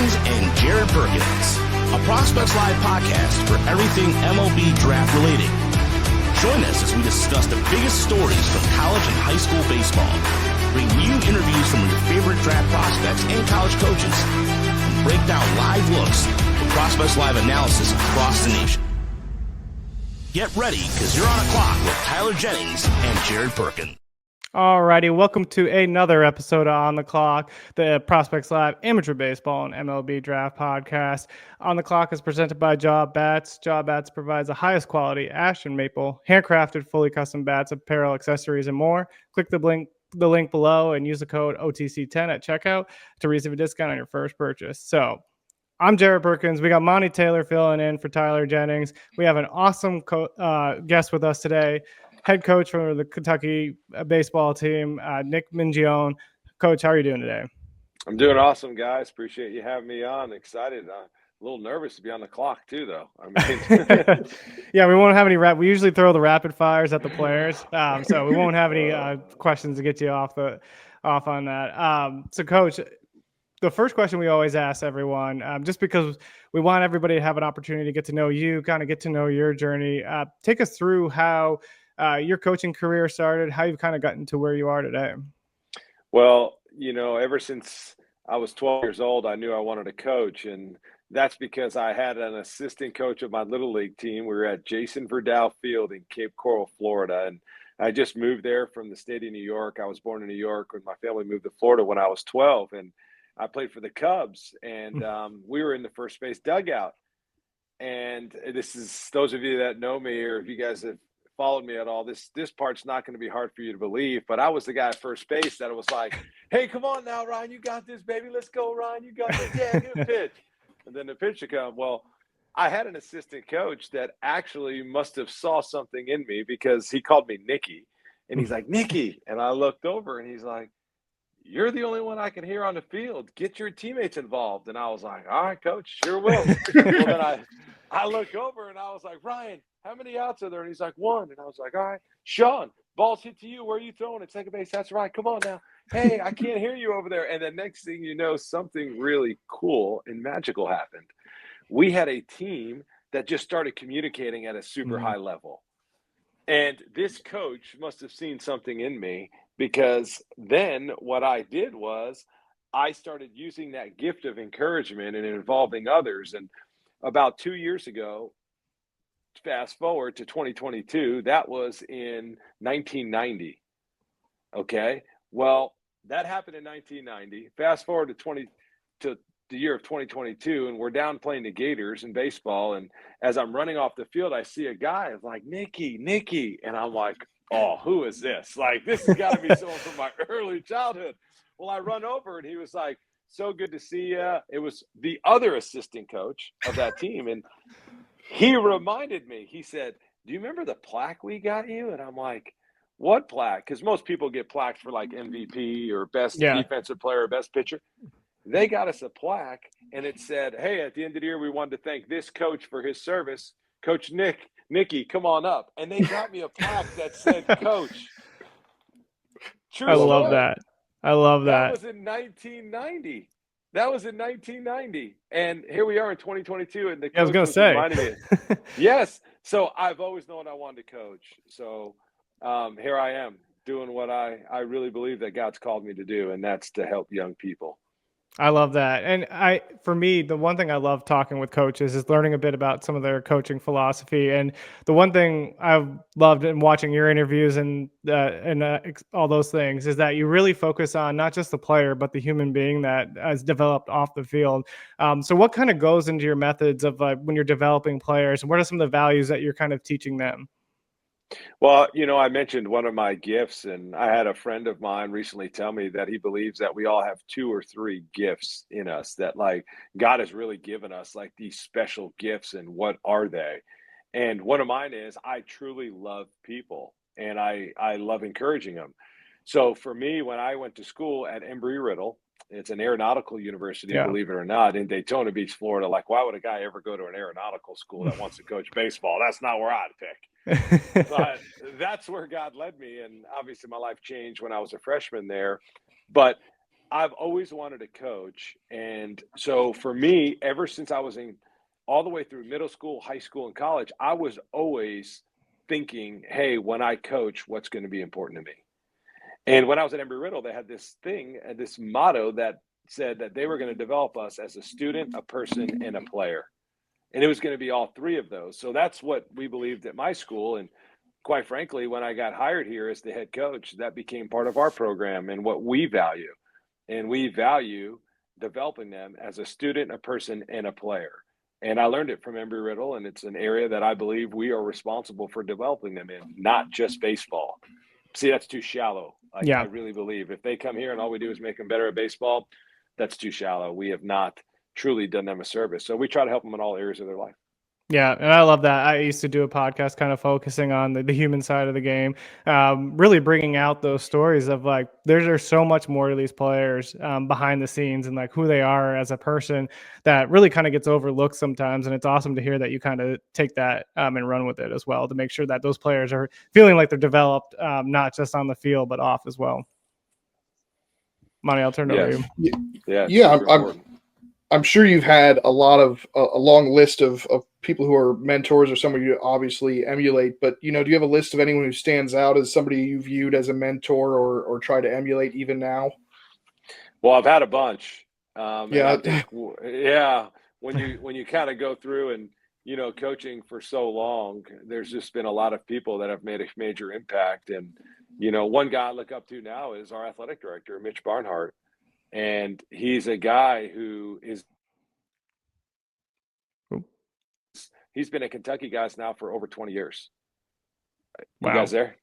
Jennings and Jared Perkins, a Prospects Live podcast for everything MLB draft related. Join us as we discuss the biggest stories from college and high school baseball, bring you interviews from your favorite draft prospects and college coaches, and break down live looks for Prospects Live analysis across the nation. Get ready, because you're on a clock with Tyler Jennings and Jared Perkins. Alrighty, welcome to another episode of On the Clock, the Prospects Live Amateur Baseball and MLB Draft Podcast. On the Clock is presented by Job Bats. Job Bats provides the highest quality ash and maple, handcrafted, fully custom bats, apparel, accessories, and more. Click the link below and use the code OTC10 at checkout to receive a discount on your first purchase. So, I'm Jared Perkins. We got Monty Taylor filling in for Tyler Jennings. We have an awesome guest with us today. Head coach for the Kentucky baseball team, Nick Mingione. Coach, how are you doing today? I'm doing awesome, guys. Appreciate you having me on. Excited. A little nervous to be on the clock, too, though. I mean, yeah, we won't have any we usually throw the rapid fires at the players, so we won't have any questions to get you off on that. So, Coach, the first question we always ask everyone, just because we want everybody to have an opportunity to get to know you, kind of get to know your journey. Take us through how your coaching career started, how you've kind of gotten to where you are today. Well, ever since I was 12 years old, I knew I wanted to coach. And that's because I had an assistant coach of my Little League team. We were at Jason Verdell Field in Cape Coral, Florida. And I just moved there from the state of New York. I was born in New York, and my family moved to Florida when I was 12. And I played for the Cubs, and we were in the first base dugout. And this is, those of you that know me, or if you guys have followed me at all, this part's not going to be hard for you to believe, but I was the guy at first base that was like, hey, come on now, Ryan, you got this, baby. Let's go, Ryan. You got this. Yeah, good pitch. And then the pitch would come. Well, I had an assistant coach that actually must have saw something in me, because he called me Nicky. And he's like, Nicky. And I looked over, and he's like, you're the only one I can hear on the field. Get your teammates involved. And I was like, all right, coach, sure will. Well, then I look over, and I was like, Ryan, how many outs are there? And he's like, 1. And I was like, all right. Sean, ball's hit to you. Where are you throwing it? Second base. That's right. Come on now. Hey, I can't hear you over there. And the next thing you know, something really cool and magical happened. We had a team that just started communicating at a super high level. And this coach must have seen something in me, because then what I did was I started using that gift of encouragement and involving others. And about 2 years ago, fast forward to 2022, that was in 1990. Okay. Well, that happened in 1990. Fast forward to the year of 2022, and we're down playing the Gators in baseball. And as I'm running off the field, I see a guy. I'm like, Nicky. And I'm like, oh, who is this? Like, this has got to be someone from my early childhood. Well, I run over, and he was like, so good to see you. It was the other assistant coach of that team. And he reminded me, he said, do you remember the plaque we got you? And I'm like, what plaque? Because most people get plaques for like MVP or best defensive player or best pitcher. They got us a plaque, and it said, hey, at the end of the year, we wanted to thank this coach for his service. Coach Nicky, come on up. And they got me a plaque that said coach. True I love that. I love that. That was in 1990. And here we are in 2022. And the coach I was going to say. Reminding me. Yes. So I've always known I wanted to coach. So here I am doing what I really believe that God's called me to do, and that's to help young people. I love that. And for me, the one thing I love talking with coaches is learning a bit about some of their coaching philosophy. And the one thing I've loved in watching your interviews and all those things is that you really focus on not just the player, but the human being that has developed off the field. So what kind of goes into your methods of when you're developing players? What are some of the values that you're kind of teaching them? Well, I mentioned one of my gifts, and I had a friend of mine recently tell me that he believes that we all have 2 or 3 gifts in us, that like God has really given us like these special gifts. And what are they? And one of mine is I truly love people, and I love encouraging them. So for me, when I went to school at Embry-Riddle, it's an aeronautical university, believe it or not, in Daytona Beach, Florida. Like, why would a guy ever go to an aeronautical school that wants to coach baseball? That's not where I'd pick. But that's where God led me. And obviously my life changed when I was a freshman there. But I've always wanted to coach. And so for me, ever since I was in all the way through middle school, high school, and college, I was always thinking, hey, when I coach, what's going to be important to me? And when I was at Embry-Riddle, they had this thing, this motto that said that they were going to develop us as a student, a person, and a player. And it was going to be all three of those. So that's what we believed at my school. And quite frankly, when I got hired here as the head coach, that became part of our program and what we value. And we value developing them as a student, a person, and a player. And I learned it from Embry-Riddle, and it's an area that I believe we are responsible for developing them in, not just baseball. See, that's too shallow. I really believe if they come here and all we do is make them better at baseball, that's too shallow. We have not truly done them a service. So we try to help them in all areas of their life. Yeah, and I love that. I used to do a podcast kind of focusing on the human side of the game, really bringing out those stories of like there's so much more to these players behind the scenes and like who they are as a person that really kind of gets overlooked sometimes. And it's awesome to hear that you kind of take that and run with it as well to make sure that those players are feeling like they're developed, not just on the field, but off as well. Monty, I'll turn it over to you. Yeah, I'm sure you've had a long list of people who are mentors or somebody you obviously emulate, but do you have a list of anyone who stands out as somebody you viewed as a mentor or try to emulate even now? Well, I've had a bunch. Yeah. When you kind of go through and, coaching for so long, there's just been a lot of people that have made a major impact. And, one guy I look up to now is our athletic director, Mitch Barnhart. And he's a guy he's been at Kentucky guys now for over 20 years. You guys there?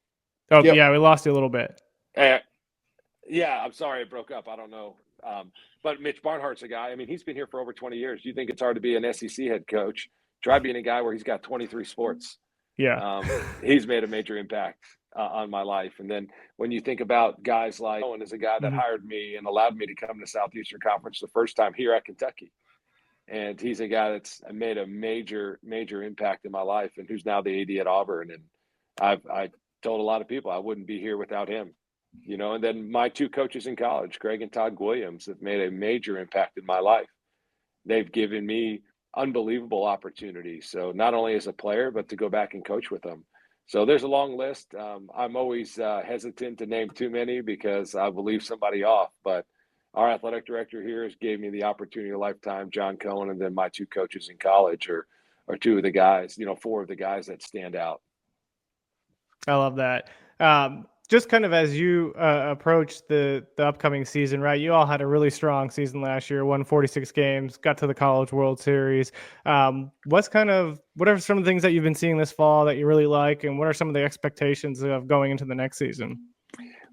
Oh, yep. Yeah, we lost you a little bit. Yeah, I'm sorry it broke up. I don't know. But Mitch Barnhart's a guy. I mean, he's been here for over 20 years. Do you think it's hard to be an SEC head coach? Try being a guy where he's got 23 sports. Yeah. He's made a major impact on my life. And then when you think about guys like Owen is a guy that hired me and allowed me to come to Southeastern Conference the first time here at Kentucky. And he's a guy that's made a major, major impact in my life and who's now the AD at Auburn. And I told a lot of people I wouldn't be here without him, and then my two coaches in college, Greg and Todd Williams, have made a major impact in my life. They've given me unbelievable opportunities. So not only as a player, but to go back and coach with them. So there's a long list. I'm always hesitant to name too many because I will leave somebody off, but our athletic director here has gave me the opportunity of a lifetime, John Cohen, and then my two coaches in college are two of the guys, four of the guys that stand out. I love that. Just kind of as you approach the upcoming season, right? You all had a really strong season last year, won 46 games, got to the College World Series. What are some of the things that you've been seeing this fall that you really like, and what are some of the expectations of going into the next season?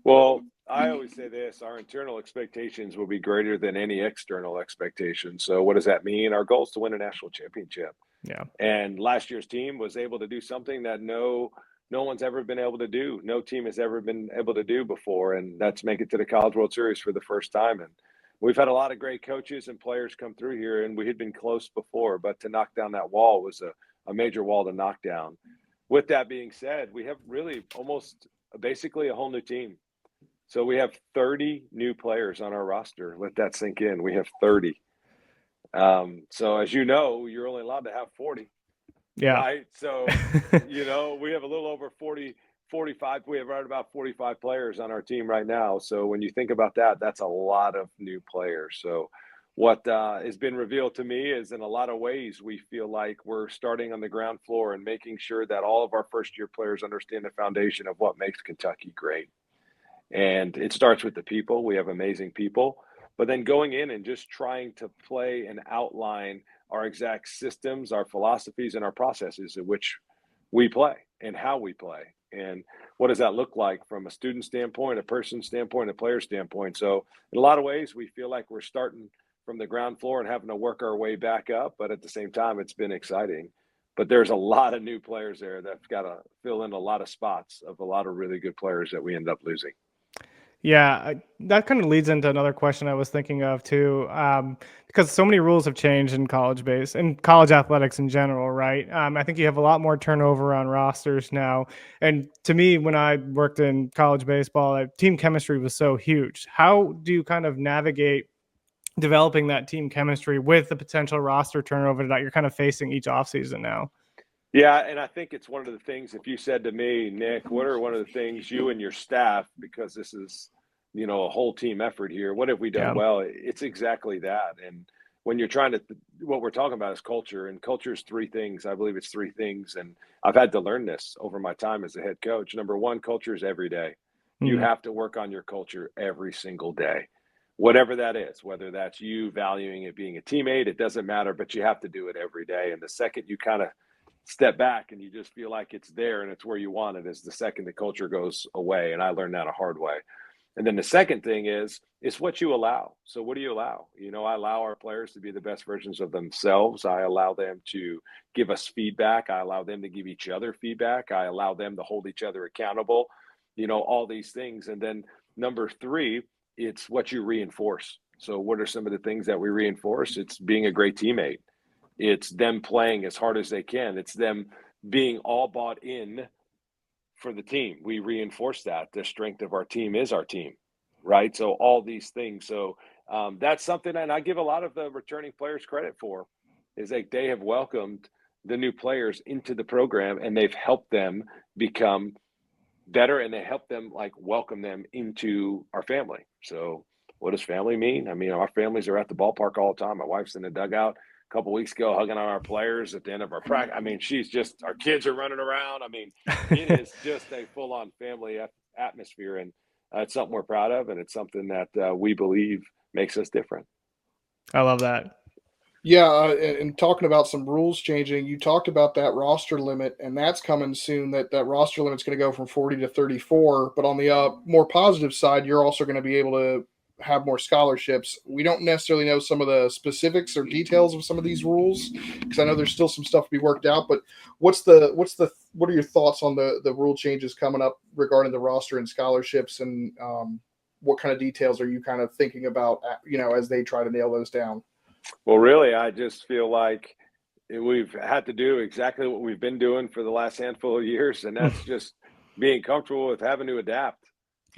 Well, I always say this, our internal expectations will be greater than any external expectations. So what does that mean? Our goal is to win a national championship. Yeah. And last year's team was able to do something that no one's ever been able to do. No team has ever been able to do before, and that's make it to the College World Series for the first time. And we've had a lot of great coaches and players come through here, and we had been close before, but to knock down that wall was a major wall to knock down. With that being said, we have really almost basically a whole new team. So we have 30 new players on our roster. Let that sink in. We have 30. So as you know, you're only allowed to have 40. Yeah. Right. So, we have a little over 45. We have right about 45 players on our team right now. So when you think about that, that's a lot of new players. So what has been revealed to me is in a lot of ways, we feel like we're starting on the ground floor and making sure that all of our first year players understand the foundation of what makes Kentucky great. And it starts with the people. We have amazing people, but then going in and just trying to play and outline our exact systems, our philosophies, and our processes in which we play and how we play. And what does that look like from a student standpoint, a person standpoint, a player standpoint? So in a lot of ways, we feel like we're starting from the ground floor and having to work our way back up. But at the same time, it's been exciting. But there's a lot of new players there that's got to fill in a lot of spots of a lot of really good players that we end up losing. Yeah, that kind of leads into another question I was thinking of too, because so many rules have changed in college athletics in general, right? I think you have a lot more turnover on rosters now. And to me, when I worked in college baseball, team chemistry was so huge. How do you kind of navigate developing that team chemistry with the potential roster turnover that you're kind of facing each offseason now? Yeah, and I think it's one of the things, if you said to me, Nick, what are one of the things you and your staff, because this is, a whole team effort here, what have we done Yeah. well? It's exactly that. And when you're trying to, what we're talking about is culture, and culture is three things. I believe it's three things. And I've had to learn this over my time as a head coach. Number one, culture is every day. You have to work on your culture every single day, whatever that is, whether that's you valuing it being a teammate, it doesn't matter, but you have to do it every day. And the second you kind of step back and you just feel like it's there and it's where you want it is the second the culture goes away. And I learned that a hard way. And then the second thing is what you allow. So what do you allow? I allow our players to be the best versions of themselves. I allow them to give us feedback. I allow them to give each other feedback. I allow them to hold each other accountable, all these things. And then number three, it's what you reinforce. So what are some of the things that we reinforce? It's being a great teammate. It's them playing as hard as they can. It's them being all bought in for the team. We reinforce that. The strength of our team is our team, right? So all these things. So that's something, and I give a lot of the returning players credit for, is like they have welcomed the new players into the program and they've helped them become better, and they help them welcome them into our family. So what does family mean? I mean, our families are at the ballpark all the time. My wife's in the dugout a couple weeks ago hugging on our players at the end of our practice. I mean, our kids are running around. I mean, it is just a full-on family atmosphere, and it's something we're proud of, and it's something that we believe makes us different. I love that. Yeah, and talking about some rules changing, you talked about that roster limit, and that's coming soon. That roster limit's going to go from 40 to 34. But on the more positive side, you're also going to be able to have more scholarships. We don't necessarily know some of the specifics or details of some of these rules, because I know there's still some stuff to be worked out. But what are your thoughts on the rule changes coming up regarding the roster and scholarships, and what kind of details are you kind of thinking about, as they try to nail those down? Well, really, I just feel like we've had to do exactly what we've been doing for the last handful of years, and that's just being comfortable with having to adapt.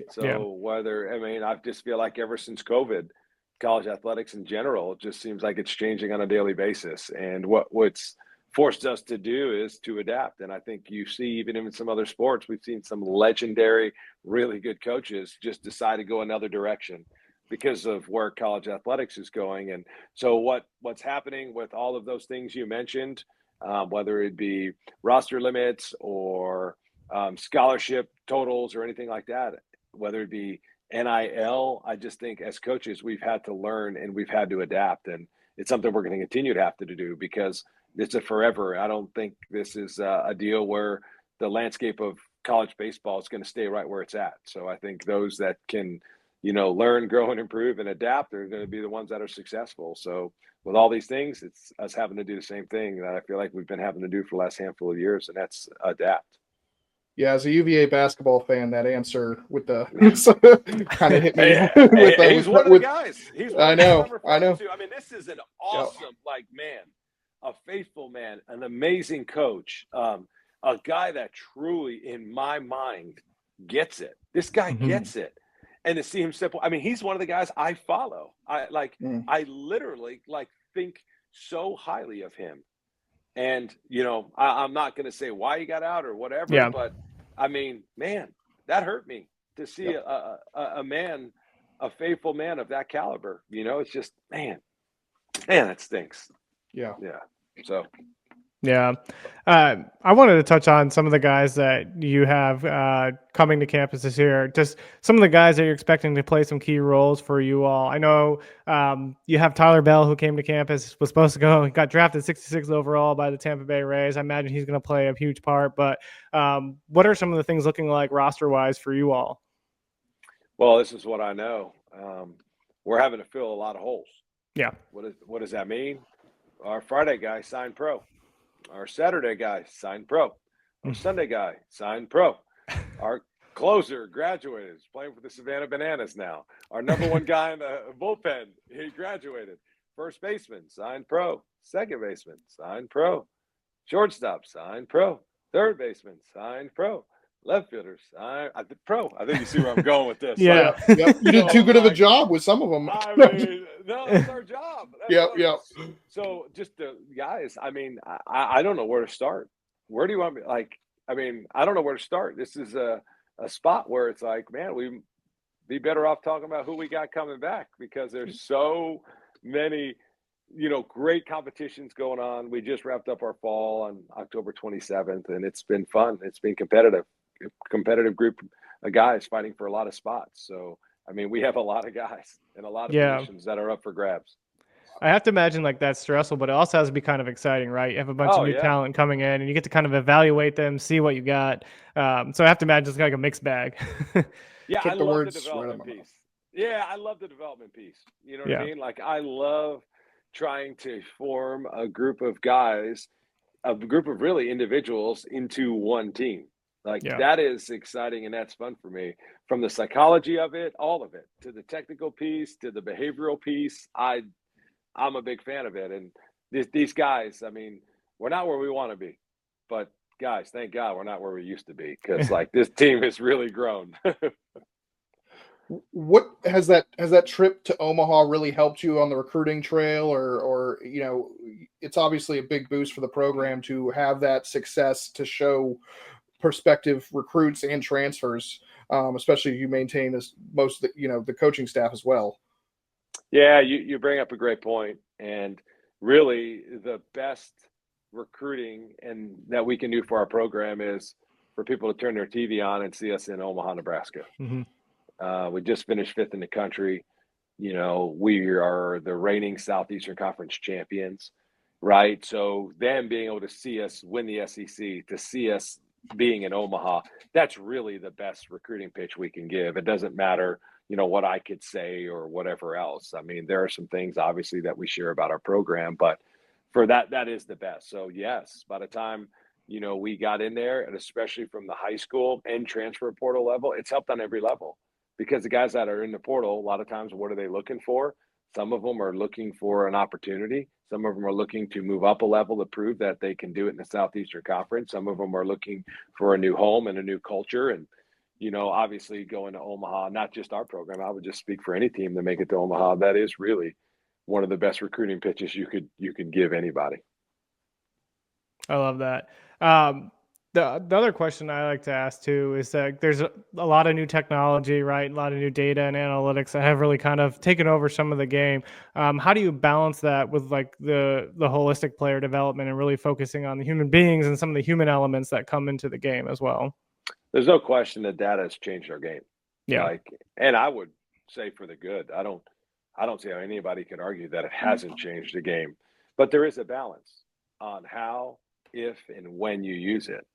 So I just feel like ever since COVID, college athletics in general, it just seems like it's changing on a daily basis. And what's forced us to do is to adapt. And I think you see, even in some other sports, we've seen some legendary, really good coaches just decide to go another direction because of where college athletics is going. And so what's happening with all of those things you mentioned, whether it be roster limits or scholarship totals or anything like that, whether it be NIL, I just think as coaches, we've had to learn and we've had to adapt. And it's something we're going to continue to have to do because it's a forever. I don't think this is a deal where the landscape of college baseball is going to stay right where it's at. So I think those that can, learn, grow, and improve and adapt are going to be the ones that are successful. So with all these things, it's us having to do the same thing that I feel like we've been having to do for the last handful of years, and that's adapt. Yeah, as a UVA basketball fan, that answer with the kind of hit me. He's one of the guys. He's one I of the know. guys I'm referring to. I mean, this is an awesome, man, a faithful man, an amazing coach, a guy that truly, in my mind, gets it. This guy gets it. And to see him simple, I mean, he's one of the guys I follow. I literally think so highly of him. And, I'm not going to say why he got out or whatever, but I mean, man, that hurt me to see a man, a faithful man of that caliber. It's just, man, that stinks. Yeah. So. Yeah. I wanted to touch on some of the guys that you have coming to campus this year, just some of the guys that you're expecting to play some key roles for you all. I know you have Tyler Bell, who came to campus, was supposed to go, got drafted 66 overall by the Tampa Bay Rays. I imagine he's going to play a huge part, but what are some of the things looking like roster-wise for you all? Well, this is what I know. We're having to fill a lot of holes. Yeah. What does that mean? Our Friday guy signed pro. Our Saturday guy signed pro. Our Sunday guy signed pro. Our Closer graduated. He's playing for the Savannah Bananas now. Our number one guy in the bullpen, he graduated. First baseman, signed pro. Second baseman, signed pro. Shortstop, signed pro. Third baseman, signed pro. Left fielder, signed pro. I think you see where I'm going with this. Yeah. Yep. You did too good of a job with some of them. I mean, no, that's our job. Yep. So just the guys, I mean, I don't know where to start. Where do you want me? Like, I mean, I don't know where to start. This is a spot where it's like, man, we'd be better off talking about who we got coming back, because there's so many, great competitions going on. We just wrapped up our fall on October 27th, and it's been fun. It's been competitive group of guys fighting for a lot of spots. So, I mean, we have a lot of guys and a lot of positions that are up for grabs. I have to imagine like that's stressful, but it also has to be kind of exciting, right? You have a bunch of new talent coming in, and you get to kind of evaluate them, see what you got. So I have to imagine it's like a mixed bag. Yeah, I love the development piece. Yeah, I love the development piece. You know what I mean? Like, I love trying to form a group of guys, a group of really individuals into one team. Like, that is exciting, and that's fun for me. From the psychology of it, all of it, to the technical piece, to the behavioral piece, I'm a big fan of it. And these guys, I mean, we're not where we want to be, but guys, thank God we're not where we used to be, because like this team has really grown. What has that trip to Omaha really helped you on the recruiting trail, or it's obviously a big boost for the program to have that success to show prospective recruits and transfers, especially if you maintain most of the coaching staff as well. Yeah, you bring up a great point, and really the best recruiting and that we can do for our program is for people to turn their TV on and see us in Omaha, Nebraska. Mm-hmm. We just finished 5th in the country. We are the reigning Southeastern Conference champions, right? So them being able to see us win the SEC, to see us being in Omaha, that's really the best recruiting pitch we can give. It doesn't matter, what I could say or whatever else. I mean, there are some things obviously that we share about our program, but for that is the best. So yes, by the time, we got in there, and especially from the high school and transfer portal level, it's helped on every level, because the guys that are in the portal, a lot of times, what are they looking for? Some of them are looking for an opportunity. Some of them are looking to move up a level to prove that they can do it in the Southeastern Conference. Some of them are looking for a new home and a new culture. And, obviously going to Omaha, not just our program, I would just speak for any team to make it to Omaha. That is really one of the best recruiting pitches you could give anybody. I love that. The other question I like to ask too is that there's a lot of new technology, right? A lot of new data and analytics that have really kind of taken over some of the game. How do you balance that with like the holistic player development and really focusing on the human beings and some of the human elements that come into the game as well? There's no question that data has changed our game. Yeah. And I would say for the good. I don't see how anybody can argue that it hasn't changed the game. But there is a balance on how, if, and when you use it.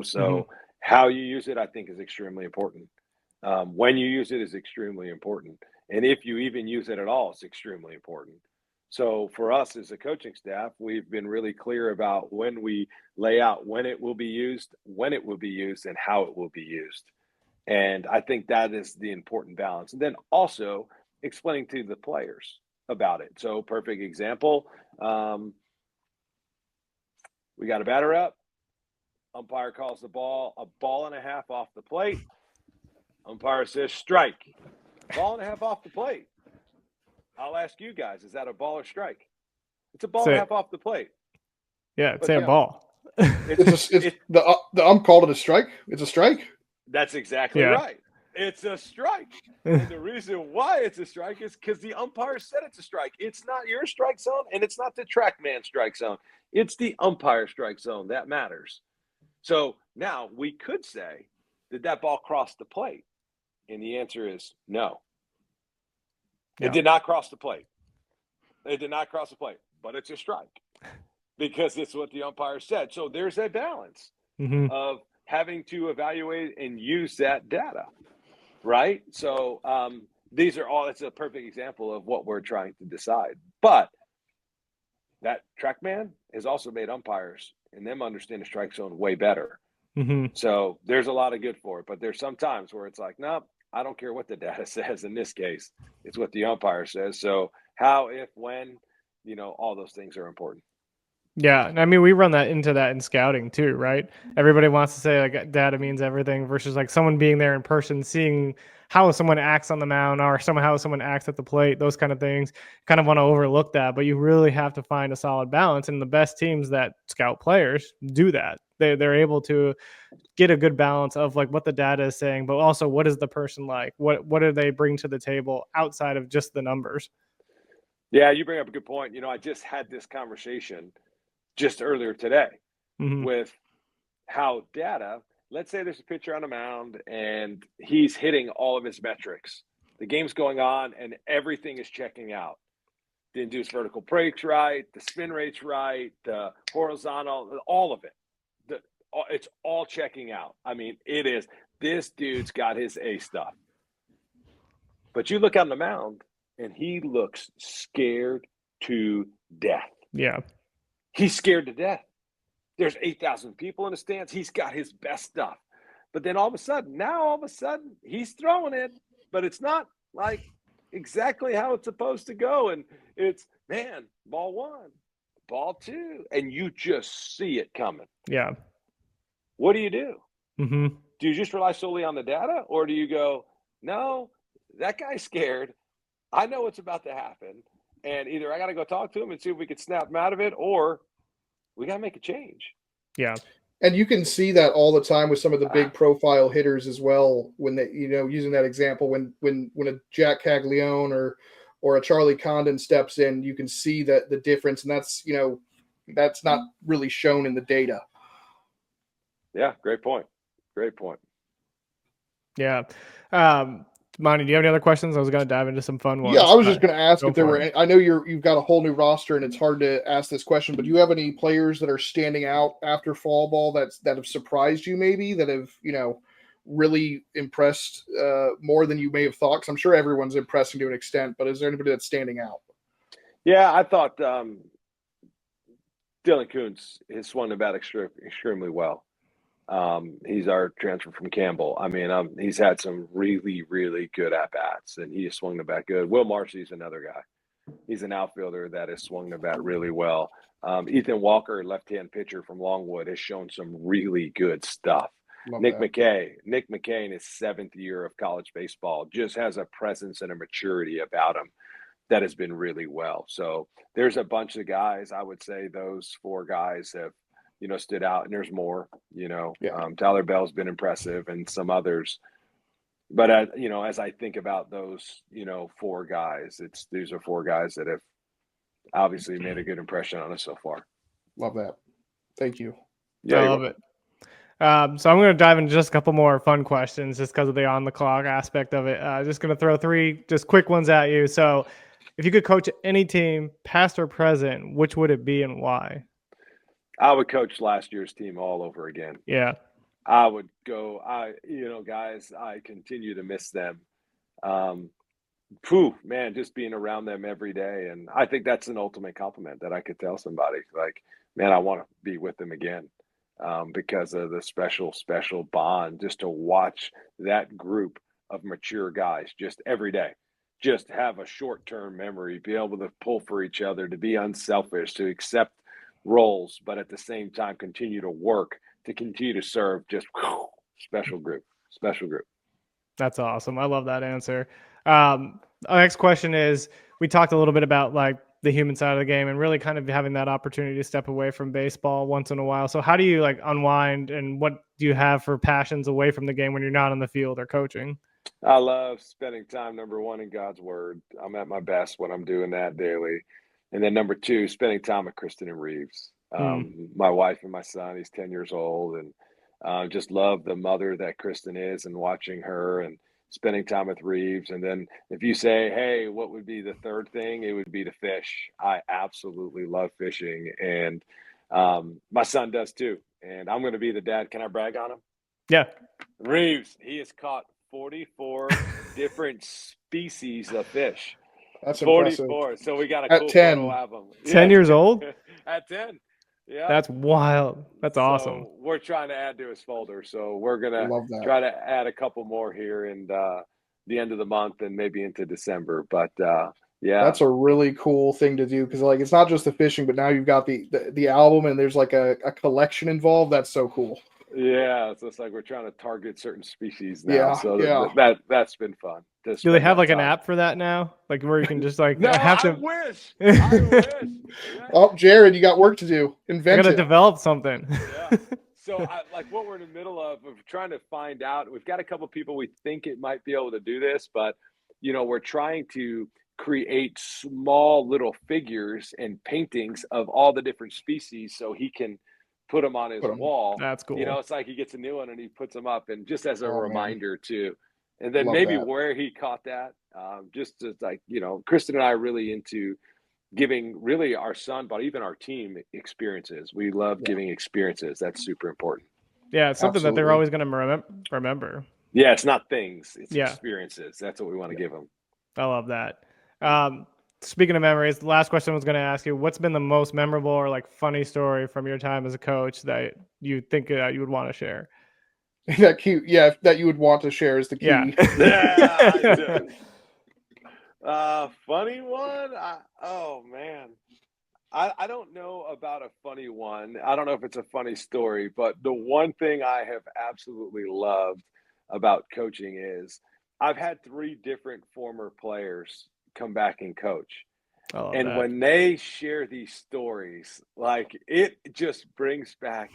So how you use it, I think, is extremely important. When you use it is extremely important. And if you even use it at all, it's extremely important. So for us as a coaching staff, we've been really clear about when we lay out when it will be used, and how it will be used. And I think that is the important balance. And then also explaining to the players about it. So perfect example, we got a batter up. Umpire calls the ball a ball and a half off the plate. Umpire says strike. Ball and a half off the plate. I'll ask you guys, is that a ball or strike? It's a ball and a half off the plate. Yeah, it's a ball. The ump called it a strike. It's a strike. That's exactly right. It's a strike. And the reason why it's a strike is because the umpire said it's a strike. It's not your strike zone, and it's not the track man strike zone. It's the umpire strike zone that matters. So now we could say, did that ball cross the plate? And the answer is no. It did not cross the plate. It did not cross the plate, but it's a strike because it's what the umpire said. So there's a balance of having to evaluate and use that data, right? So it's a perfect example of what we're trying to decide. But that TrackMan has also made umpires and them understand the strike zone way better. Mm-hmm. So there's a lot of good for it, but there's some times where it's like, nope, I don't care what the data says. In this case, it's what the umpire says. So how, if, when, all those things are important. Yeah, I mean, we run that into that in scouting too, right? Everybody wants to say like data means everything versus like someone being there in person, seeing how someone acts on the mound or how someone acts at the plate, those kind of things. Kind of want to overlook that, but you really have to find a solid balance. And the best teams that scout players do that. They're able to get a good balance of like what the data is saying, but also what is the person like? What do they bring to the table outside of just the numbers? Yeah, you bring up a good point. I just had this conversation just earlier today Mm-hmm. with how data, let's say there's a pitcher on a mound and he's hitting all of his metrics. The game's going on and everything is checking out. The induced vertical break's right, the spin rate's right, the horizontal, all of it. It's all checking out. I mean, it is. This dude's got his A stuff. But you look on the mound and he looks scared to death. Yeah. He's scared to death. There's 8,000 people in the stands. He's got his best stuff. But then all of a sudden, he's throwing it, but it's not like exactly how it's supposed to go. And it's, man, ball one, ball two, and you just see it coming. Yeah. What do you do? Mm-hmm. Do you just rely solely on the data, or do you go, no, that guy's scared. I know what's about to happen. And either I got to go talk to him and see if we can snap him out of it, or we got to make a change. Yeah. And you can see that all the time with some of the big profile hitters as well. When they, using that example, when a Jack Caglione or a Charlie Condon steps in, you can see that the difference, and that's not really shown in the data. Yeah, great point. Great point. Yeah. Monty, do you have any other questions? I was going to dive into some fun ones. Yeah, I was just going to ask if there were it. I know you've got a whole new roster and it's hard to ask this question, but do you have any players that are standing out after fall ball that have surprised you, maybe, that have, really impressed more than you may have thought? Because I'm sure everyone's impressing to an extent, but is there anybody that's standing out? Yeah, I thought Dylan Kuntz has swung the bat extremely well. He's our transfer from Campbell. I mean, he's had some really, really good at-bats, and he has swung the bat good. Will Marcy's another guy. He's an outfielder that has swung the bat really well. Ethan Walker, left-hand pitcher from Longwood, has shown some really good stuff. Nick McCain, his 7th year of college baseball, just has a presence and a maturity about him that has been really well. So there's a bunch of guys. I would say those 4 guys have, stood out, and there's more, Tyler Bell's been impressive and some others, but as I think about those, 4 guys, these are 4 guys that have obviously made a good impression on us so far. Love that. Thank you. Yeah, I love it. So I'm going to dive into just a couple more fun questions just because of the on the clock aspect of it. Just going to throw 3 just quick ones at you. So if you could coach any team, past or present, which would it be and why? I would coach last year's team all over again. Yeah. I would go, guys, I continue to miss them. Just being around them every day. And I think that's an ultimate compliment that I could tell somebody, like, man, I want to be with them again because of the special, special bond, just to watch that group of mature guys just every day, just have a short-term memory, be able to pull for each other, to be unselfish, to accept roles, but at the same time continue to work, to continue to serve. Just special group. That's awesome. I love that answer. Our next question is, we talked a little bit about like the human side of the game and really kind of having that opportunity to step away from baseball once in a while. So how do you like unwind, and what do you have for passions away from the game when you're not on the field or coaching? I love spending time, number 1, in God's word. I'm at my best when I'm doing that daily. And then number 2, spending time with Kristen and Reeves, my wife and my son. He's 10 years old, and just love the mother that Kristen is, and watching her and spending time with Reeves. And then if you say, hey, what would be the third thing? It would be to fish. I absolutely love fishing, and my son does too. And I'm going to be the dad. Can I brag on him? Yeah. Reeves, he has caught 44 different species of fish. That's 44. impressive. So we got a At cool 10. photo album. 10 years old? At 10. Yeah. That's wild. That's awesome. So we're trying to add to his folder. So we're gonna Love that. try to add a couple more here in the end of the month and maybe into December. But yeah, That's a really cool thing to do because like it's not just the fishing, but now you've got the album and there's like a collection involved. That's so cool. yeah. So it's like we're trying to target certain species now. Yeah, So yeah. that's been fun. Do they have like an app for that now? Like where you can just like No, have to. I wish. I wish. Yeah. Oh, Jared, you got work to do. I Invent gotta it. develop something. Yeah. So like what we're in the middle of trying to find out. We've got a couple people we think it might be able to do this, but we're trying to create small little figures and paintings of all the different species so he can put them on his Put 'em. wall. That's cool. It's like he gets a new one and he puts them up, and just as a Oh, man. reminder too. And then Love maybe that. where he caught that, just as like, Kristen and I are really into giving really our son, but even our team experiences. We love giving experiences. That's super important. Yeah, it's something that they're Absolutely. always gonna remember. Yeah, it's not things, it's Yeah. experiences. That's what we want to give them. I love that. Speaking of memories, the last question I was going to ask you, what's been the most memorable or like funny story from your time as a coach that you think you would want to share? That cute. Yeah, that you would want to share is the key. Yeah. Yeah, I do. Funny one? Oh, man. I don't know about a funny one. I don't know if it's a funny story, but the one thing I have absolutely loved about coaching is I've had 3 different former players come back and coach. I love And that. when they share these stories, like it just brings back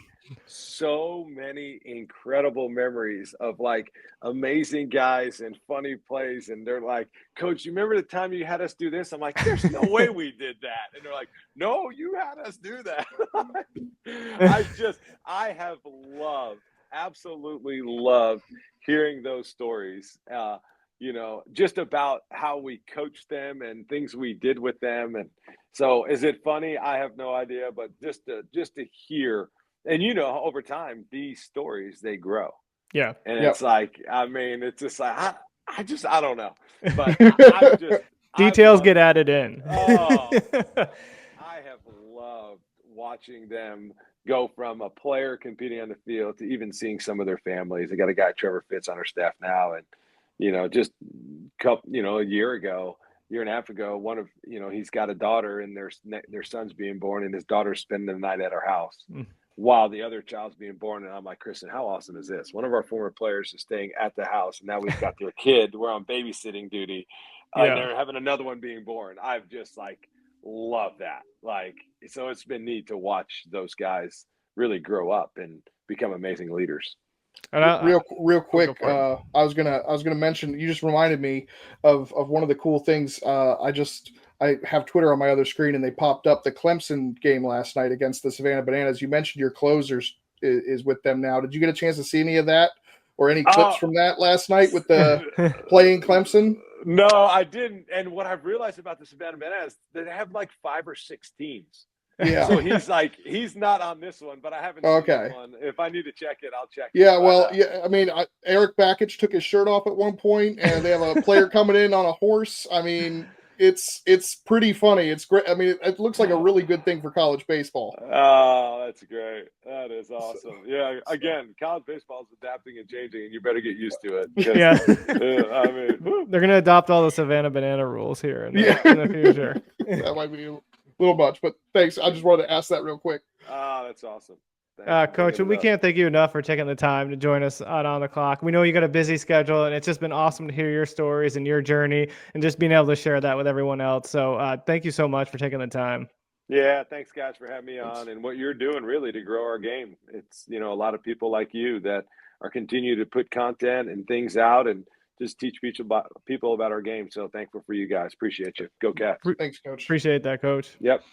so many incredible memories of like amazing guys and funny plays. And they're like, Coach, you remember the time you had us do this? I'm like, there's no way we did that. And they're like, no, you had us do that. I have absolutely loved hearing those stories. Just about how we coached them and things we did with them. And so is it funny? I have no idea, but just to hear, and over time, these stories, they grow. Yeah. And Yep. it's like, I mean, it's just like, I don't know, but I'm just, Details get added in. Oh, I have loved watching them go from a player competing on the field to even seeing some of their families. They got a guy, Trevor Fitz, on our staff now. And, just a year and a half ago, one of, he's got a daughter and their son's being born and his daughter's spending the night at our house while the other child's being born. And I'm like, Kristen, how awesome is this? One of our former players is staying at the house and now we've got their kid. We're on babysitting duty. And they're having another one being born. I've just love that. So it's been neat to watch those guys really grow up and become amazing leaders. And real quick, for it. I was gonna mention. You just reminded me of one of the cool things. I have Twitter on my other screen, and they popped up the Clemson game last night against the Savannah Bananas. You mentioned your closers is with them now. Did you get a chance to see any of that or any clips from that last night with the playing Clemson? No, I didn't. And what I've realized about the Savannah Bananas, they have 5 or 6 teams. Yeah. So he's not on this one, but I haven't seen this one. If I need to check it, I'll check it. Yeah, well, I mean, Eric Bakich took his shirt off at one point, and they have a player coming in on a horse. I mean, it's pretty funny. It's great. I mean, it looks like a really good thing for college baseball. Oh, that's great. That is awesome. Yeah, again, college baseball is adapting and changing, and you better get used to it. Yeah. I mean, they're going to adopt all the Savannah Banana rules here in the future. That might be little much, but thanks. I just wanted to ask that real quick. That's awesome. Coach, we can't thank you enough for taking the time to join us on the clock. We know you got a busy schedule, and it's just been awesome to hear your stories and your journey and just being able to share that with everyone else. So thank you so much for taking the time. Yeah, thanks, guys, for having me on and what you're doing really to grow our game. It's, a lot of people like you that are continue to put content and things out and just teach people about our game. So thankful for you guys. Appreciate you. Go Cats. Thanks, Coach. Appreciate that, Coach. Yep.